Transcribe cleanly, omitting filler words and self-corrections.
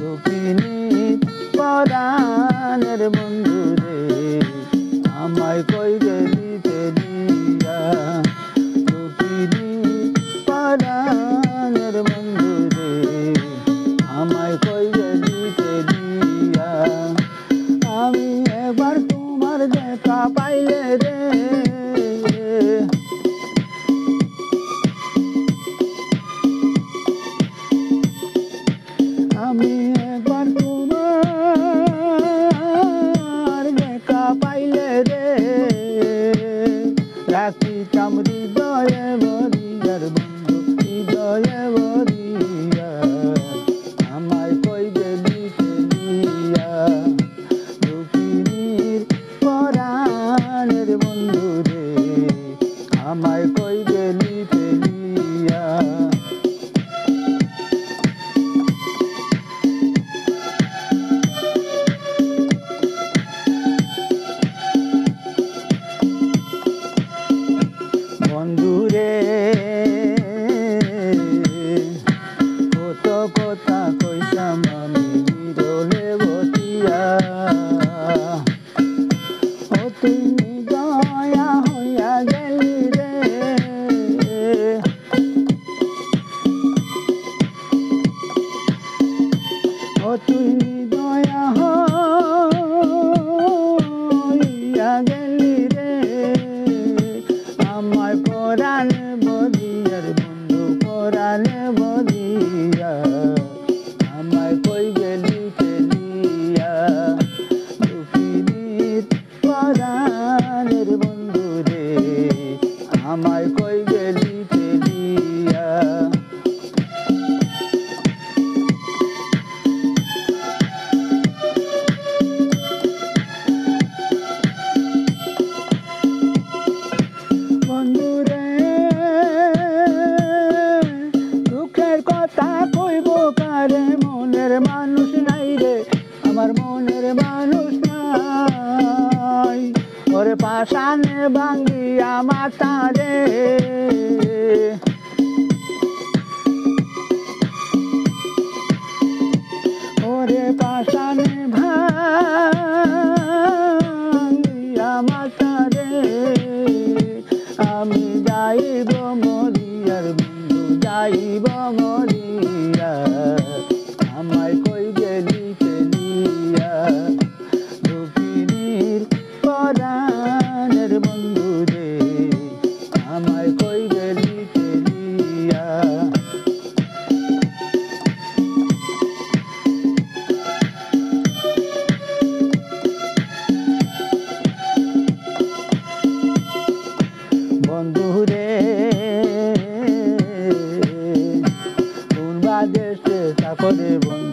দুঃখিনী পরাণের বন্ধু রে আমায় কই গেলি ফেলিয়া দুঃখিনী পরাণের বন্ধু রে আমায় কই গেলি ফেলিয়া আমি একবার তোমার দেখা পাইলে রে আমি একবার তোমার দেখা পাইলে রে রাখিতাম হৃদয়ে ভরিয়ার বন্ধু হৃদয়ে ভরিয়া আমায় কই গেলি ফেলিয়া দুঃখিনীর পরাণের বন্ধু রে আমায় কই গেলি ফেলিয়া বন্ধুরে কত কথা কইতাম আমি বিরলে বসিয়া ও তুমি দয়া হইয়া গেলি রে ও তুমি দয়া হইয়া গেলি রে আমায় পরাণে বলিয়ার বন্ধু পরাণে বলিয়া আমায় কই গেলি ফেলিয়া দুঃখিনীর পরাণের বন্ধু রে আমায় কই গেলি ফেলিয়া বন্ধুরে দুঃখের কথা কইব কারে মনের মানুষ নাই রে আমার মনের মানুষ নাই ওরে পাশানে ভাঙ্গিয়া মাথা রে ওরে পাশানে ভাঙ্গিয়া মাথা রে আমি যাইব মরিয়ার বন্ধু যাইব মরিয়া আমায় কই গেলি ফেলিয়া দুঃখিনীর পরাণের বন্ধু রে আমায় কই গেলি ফেলিয়া বন্ধুরে কোন বাদেশে চাকরে বন্ধু